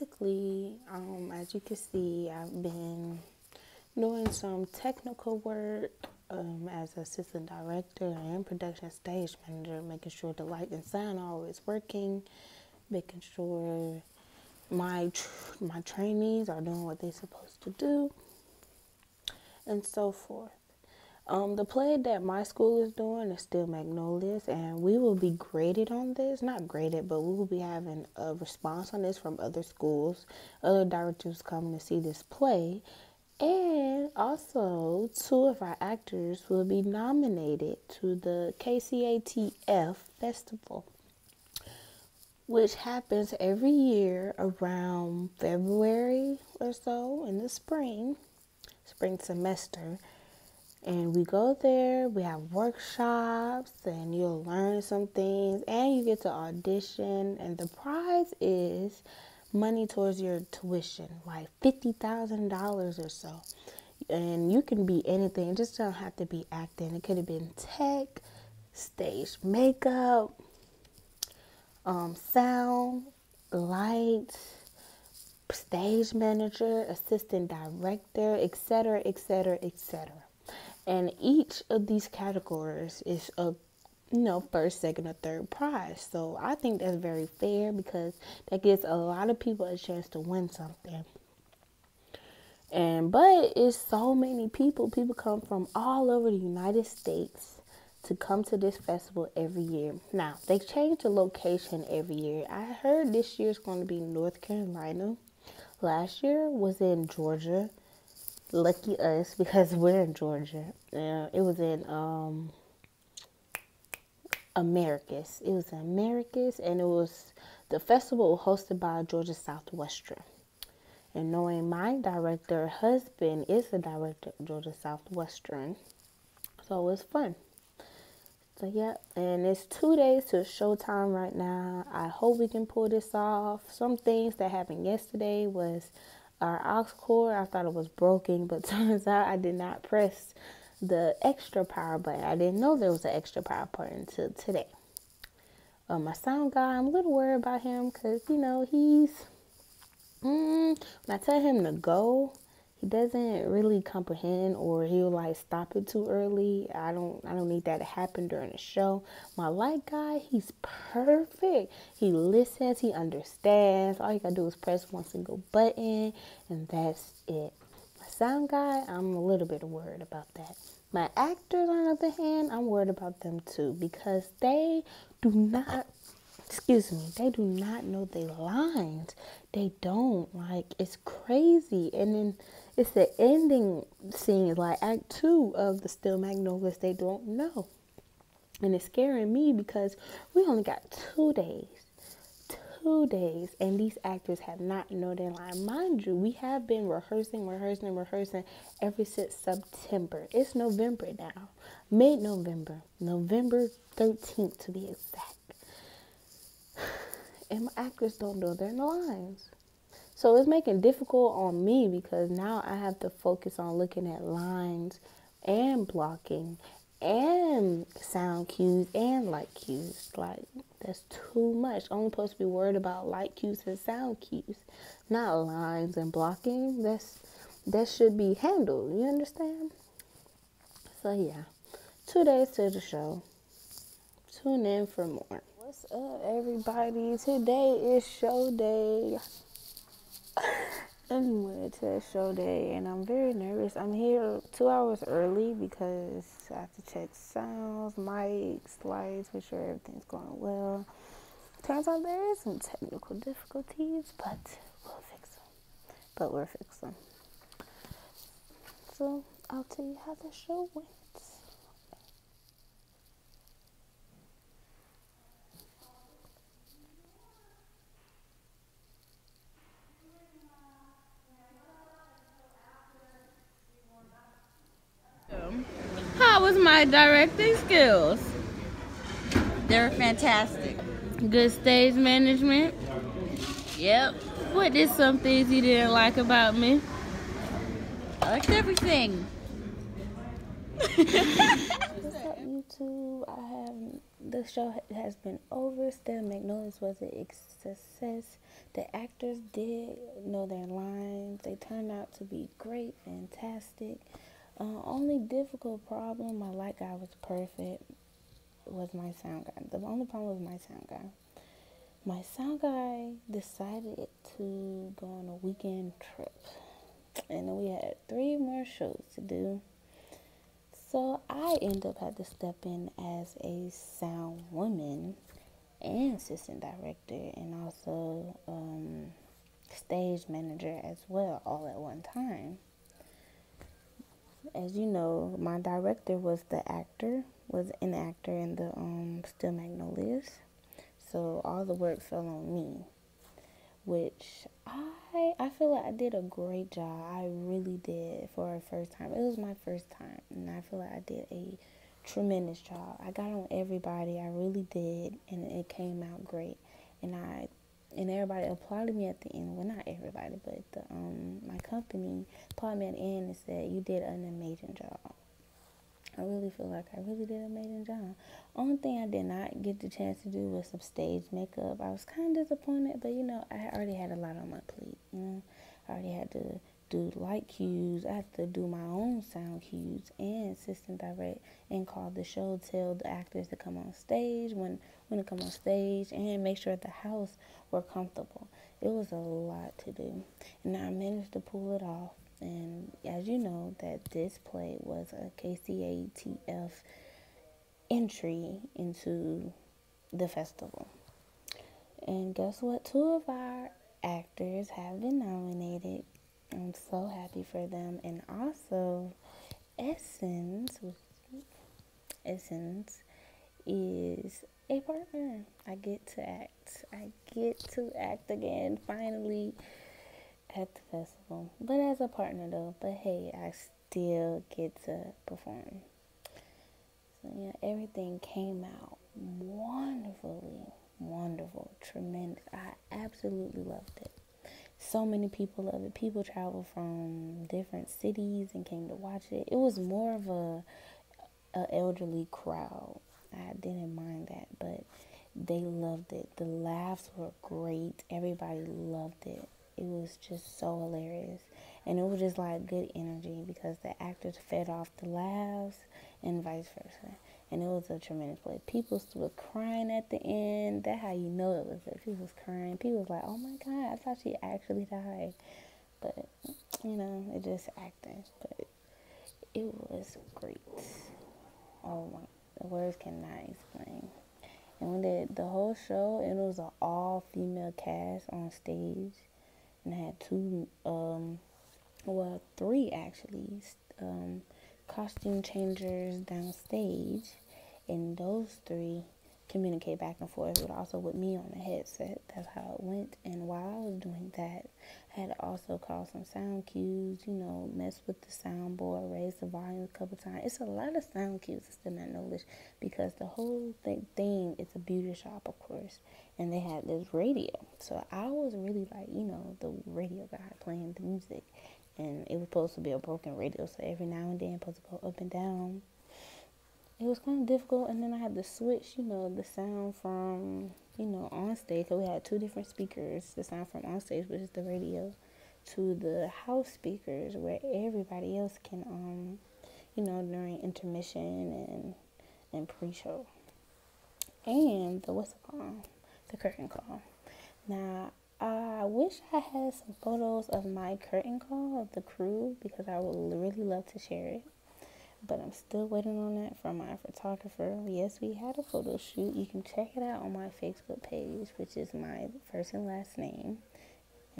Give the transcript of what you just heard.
basically, as you can see, I've been doing some technical work as assistant director and production stage manager, making sure the light and sound are always working, making sure my trainees are doing what they're supposed to do, and so forth. The play that my school is doing is still Magnolias, and we will be graded on this. Not graded, but we will be having a response on this from other schools, other directors coming to see this play. And also, 2 of our actors will be nominated to the KCATF Festival, which happens every year around February or so in the spring semester. And we go there, we have workshops, and you'll learn some things, and you get to audition, and the prize is money towards your tuition, like $50,000 or so. And you can be anything, it just don't have to be acting. It could have been tech, stage makeup, sound, lights, stage manager, assistant director, etc., etc., etc. And each of these categories is a first, second, or third prize. So I think that's very fair because that gives a lot of people a chance to win something. But it's so many people. People come from all over the United States to come to this festival every year. Now, they change the location every year. I heard this year's going to be North Carolina. Last year was in Georgia. Lucky us because we're in Georgia. It was in Americus. It was in Americus, and the festival was hosted by Georgia Southwestern. And knowing my director husband is the director of Georgia Southwestern, so it's fun. So yeah, and it's 2 days to showtime right now. I hope we can pull this off. Some things that happened yesterday was our aux cord. I thought it was broken, but turns out I did not press the extra power button. I didn't know there was an extra power button until today. My sound guy, I'm a little worried about him because, he's, when I tell him to go, he doesn't really comprehend, or he'll stop it too early. I don't need that to happen during the show. My light guy, he's perfect. He listens, he understands. All you gotta do is press one single button, and that's it. My sound guy, I'm a little bit worried about that. My actors, on the other hand, I'm worried about them too because they do not know their lines. They don't. It's crazy. And then it's the ending scene, Act 2 of the Still Magnolias, they don't know. And it's scaring me because we only got 2 days. 2 days, and these actors have not known their line. Mind you, we have been rehearsing ever since September. It's November now. Mid-November. November 13th to be exact. And my actors don't know their lines. So it's making it difficult on me because now I have to focus on looking at lines and blocking and sound cues and light cues. That's too much. I'm supposed to be worried about light cues and sound cues, not lines and blocking. That should be handled. You understand? So yeah, 2 days to the show. Tune in for more. What's up, everybody? Today is show day. Anyway, today's show day, and I'm very nervous. I'm here 2 hours early because I have to check sounds, mics, lights, make sure everything's going well. Turns out there is some technical difficulties, but we'll fix them. So I'll tell you how the show went. How was my directing skills? They're fantastic. Good stage management? Yep. What is some things you didn't like about me? I liked everything. What's up, YouTube. The show has been over. Still, Magnolias was a success. The actors did know their lines. They turned out to be great, fantastic. Only difficult problem, my light guy was perfect, was my sound guy. The only problem was my sound guy. My sound guy decided to go on a weekend trip, and then we had 3 more shows to do. So I ended up had to step in as a sound woman and assistant director, and also stage manager as well, all at one time. As you know, my director was an actor in the Still Magnolias. So all the work fell on me, which I feel like I did a great job. I really did for a first time. It was my first time, and I feel like I did a tremendous job. I got on everybody. I really did, and it came out great. And everybody applauded me at the end. Well, not everybody, but my company applauded me at the end and said, "You did an amazing job." I really feel like I really did an amazing job. Only thing I did not get the chance to do was some stage makeup. I was kind of disappointed, but I already had a lot on my plate. I already had to do light cues. I had to do my own sound cues and assistant direct and call the show, tell the actors to come on stage when to come on stage, and make sure the house were comfortable. It was a lot to do, and I managed to pull it off. And as you know, that this play was a KCATF entry into the festival. And guess what? 2 of our actors have been nominated. I'm so happy for them. And also, Essence is a partner. I get to act. I get to act again, finally, at the festival, but as a partner though. But hey, I still get to perform. So yeah, everything came out wonderful, tremendous. I absolutely loved it. So many people loved it. People traveled from different cities and came to watch it. It was more of a elderly crowd. I didn't mind that, but they loved it. The laughs were great. Everybody loved it. It was just so hilarious, and it was just like good energy because the actors fed off the laughs and vice versa, and it was a tremendous play. People were crying at the end. That's how you know it was good. People was crying. People was like, "Oh my God, I thought she actually died," but it just acting. But it was great. Oh my, the words cannot explain. And when the whole show, it was an all female cast on stage. And I had 3 actually, costume changers downstage, and those 3 communicate back and forth, but also with me on the headset. That's how it went. And while I was doing that, I had to also call some sound cues, mess with the soundboard, raise the volume a couple times. It's a lot of sound cues in Still Magnolias because the whole thing is a beauty shop, of course, and they had this radio. So I was really like, the radio guy playing the music, and it was supposed to be a broken radio, so every now and then supposed to go up and down. It was kind of difficult, and then I had to switch, the sound from, on stage, because we had 2 different speakers, the sound from on stage, which is the radio, to the house speakers, where everybody else can, during intermission and pre-show. And the curtain call. Now, I wish I had some photos of my curtain call of the crew, because I would really love to share it. But I'm still waiting on that from my photographer. Yes, we had a photo shoot. You can check it out on my Facebook page, which is my first and last name.